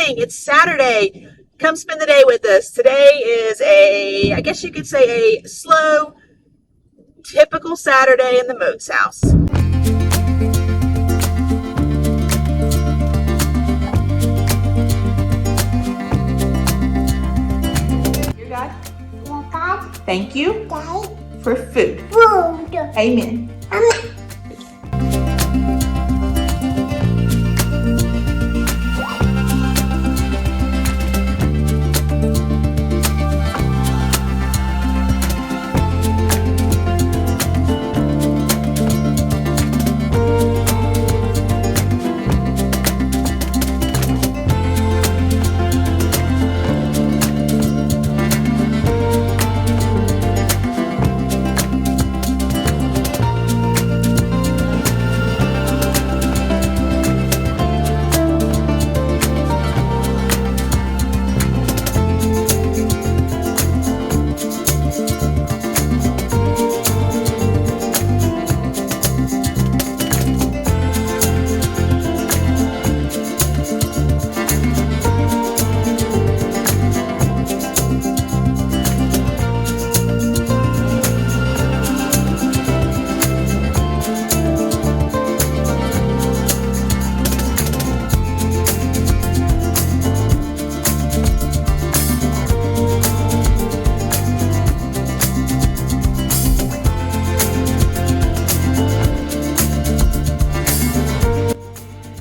morning. It's Saturday. Come spend the day with us. Today is I guess you could say a slow, typical Saturday in the Moates house. Dear God, thank you for food. Amen.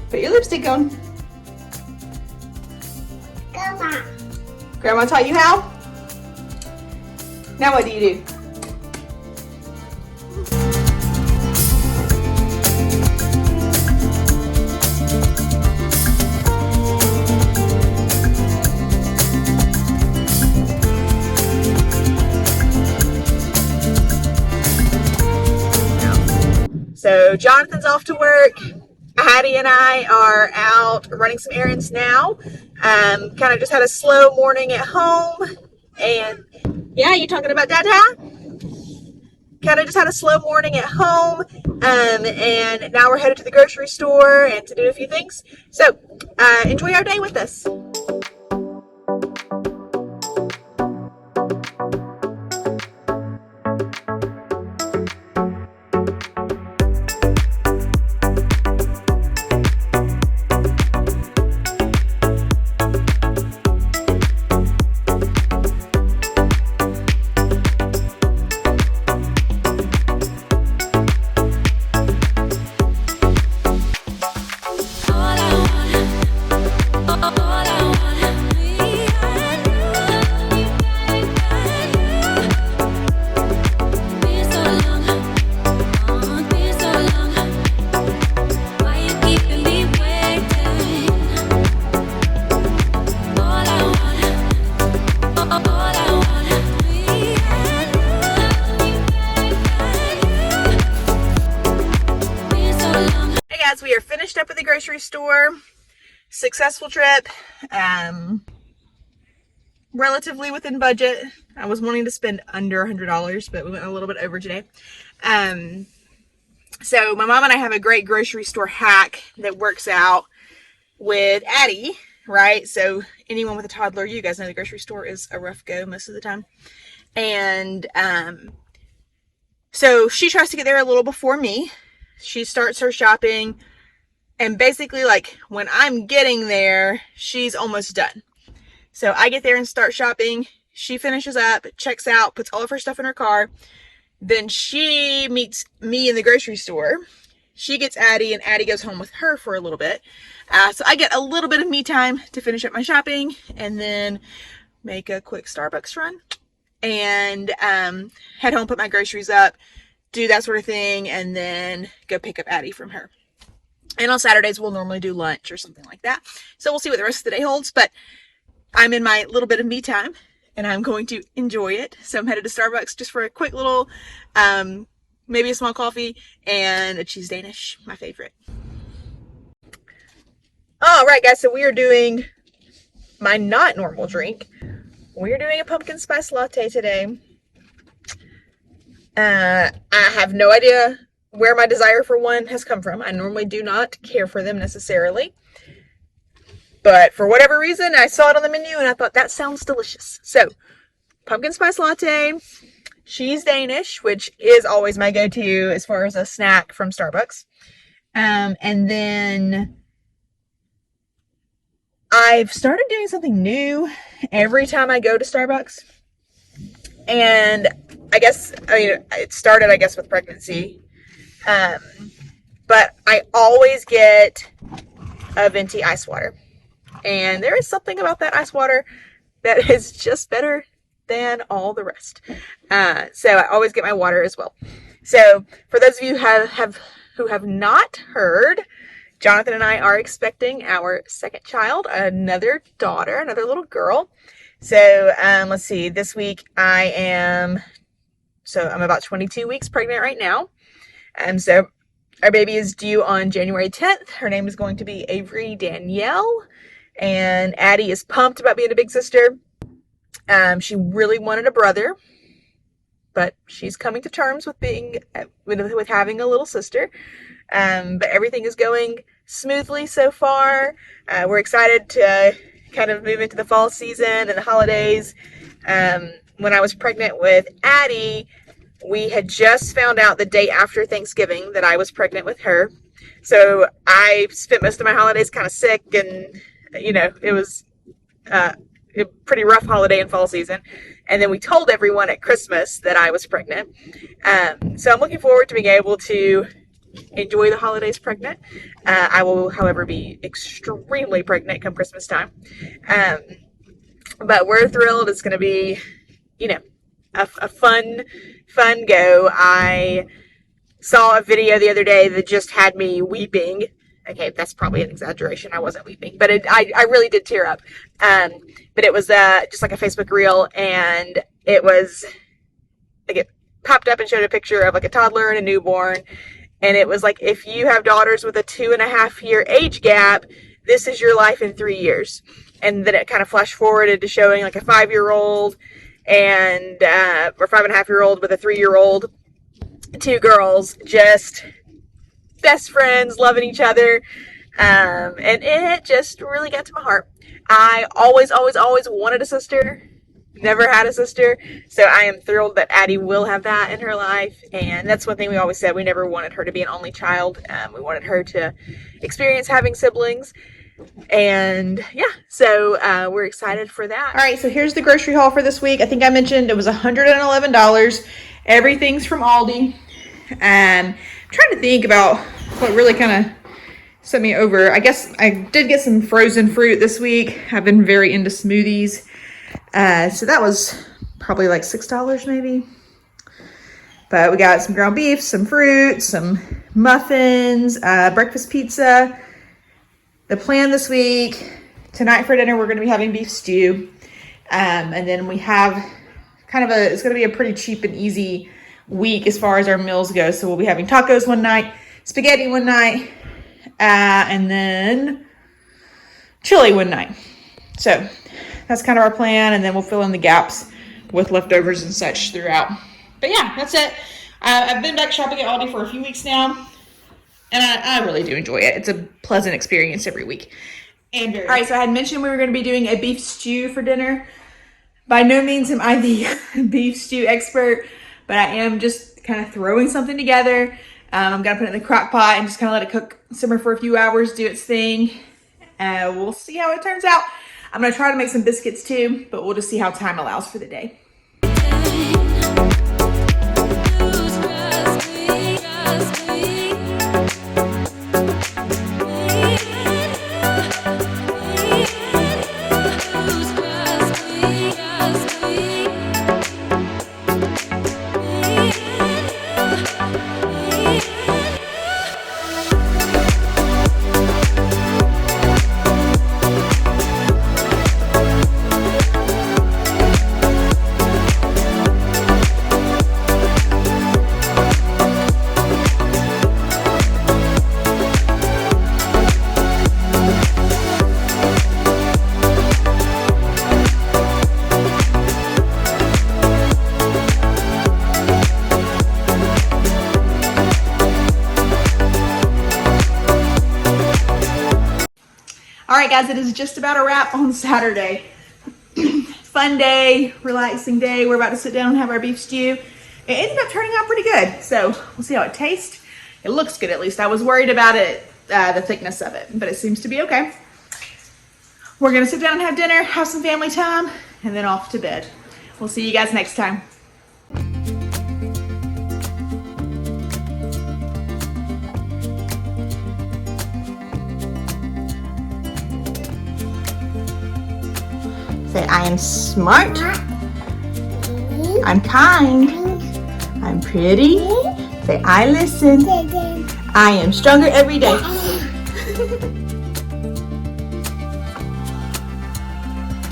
Put your lipstick on. Grandma taught you how? Now what do you do? So Jonathan's off to work. Addie and I are out running some errands now. Kind of just had a slow morning at home. And yeah, you talking about Dad? Kind of just had a slow morning at home. And now we're headed to the grocery store and to do a few things. So enjoy our day with us. We are finished up at the grocery store. Successful trip. Relatively within budget. I was wanting to spend under $100, but we went a little bit over today. So my mom and I have a great grocery store hack that works out with Addie, right? So anyone with a toddler, you guys know the grocery store is a rough go most of the time. And so she tries to get there a little before me. She starts her shopping, and basically, like, when I'm getting there, she's almost done. So I get there and start shopping. She finishes up, checks out, puts all of her stuff in her car. Then she meets me in the grocery store. She gets Addie, and Addie goes home with her for a little bit. So I get a little bit of me time to finish up my shopping, and then make a quick Starbucks run, and head home, put my groceries up, do that sort of thing, and then go pick up Addie from her. And on Saturdays, we'll normally do lunch or something like that. So we'll see what the rest of the day holds, but I'm in my little bit of me time, and I'm going to enjoy it. So I'm headed to Starbucks just for a quick little, maybe a small coffee and a cheese Danish, my favorite. All right, guys, so we are doing my not normal drink. We're doing a pumpkin spice latte today. I have no idea where my desire for one has come from. I normally do not care for them necessarily. But for whatever reason, I saw it on the menu and I thought that sounds delicious. So, pumpkin spice latte, cheese Danish, which is always my go-to as far as a snack from Starbucks. And then I've started doing something new every time I go to Starbucks. And it started, with pregnancy. But I always get a venti ice water. And there is something about that ice water that is just better than all the rest. So I always get my water as well. So for those of you who have not heard, Jonathan and I are expecting our second child, another daughter, another little girl. So let's see, this week I'm about 22 weeks pregnant right now. So our baby is due on January 10th. Her name is going to be Avery Danielle. And Addie is pumped about being a big sister. She really wanted a brother, but she's coming to terms with with having a little sister. But everything is going smoothly so far. We're excited to kind of move into the fall season and the holidays. When I was pregnant with Addie, we had just found out the day after Thanksgiving that I was pregnant with her. So I spent most of my holidays kind of sick, and it was a pretty rough holiday and fall season. And then we told everyone at Christmas that I was pregnant. So I'm looking forward to being able to enjoy the holidays pregnant. I will, however, be extremely pregnant come Christmas time. But we're thrilled. It's going to be, a fun go. I saw a video the other day that just had me weeping. Okay, that's probably an exaggeration. I wasn't weeping, but I really did tear up. But it was just like a Facebook reel, and it was like it popped up and showed a picture of like a toddler and a newborn, and it was like, if you have daughters with a 2.5-year age gap, this is your life in 3 years. And then it kind of flashed forward into showing like a 5-year-old and or 5.5-year-old with a 3-year-old, two girls just best friends, loving each other. And it just really got to my heart. I always wanted a sister. Never had a sister. So I am thrilled that Addie will have that in her life. And that's one thing we always said. We never wanted her to be an only child. We wanted her to experience having siblings. And yeah, so we're excited for that. All right, so here's the grocery haul for this week. I think I mentioned it was $111. Everything's from Aldi. I'm trying to think about what really kind of sent me over. I guess I did get some frozen fruit this week. I've been very into smoothies. So that was probably like $6 maybe. But we got some ground beef, some fruit, some muffins, breakfast pizza. The plan this week, tonight for dinner, we're going to be having beef stew. And then we have it's going to be a pretty cheap and easy week as far as our meals go. So we'll be having tacos one night, spaghetti one night, and then chili one night. So that's kind of our plan. And then we'll fill in the gaps with leftovers and such throughout. But yeah, that's it. I've been back shopping at Aldi for a few weeks now. And I really do enjoy it. It's a pleasant experience every week. All right, so I had mentioned we were going to be doing a beef stew for dinner. By no means am I the beef stew expert, but I am just kind of throwing something together. I'm going to put it in the crock pot and just kind of let it simmer for a few hours, do its thing. We'll see how it turns out. I'm going to try to make some biscuits too, but we'll just see how time allows for the day. right, guys, it is just about a wrap on Saturday. Fun day, relaxing day. We're about to sit down and have our beef stew. It ended up turning out pretty good, so we'll see how it tastes. It looks good, at least. I was worried about it, the thickness of it, but it seems to be okay. We're gonna sit down and have dinner, have some family time, and then off to bed. We'll see you guys next time. Say, I am smart. I'm kind. I'm pretty. Say, I listen. I am stronger every day.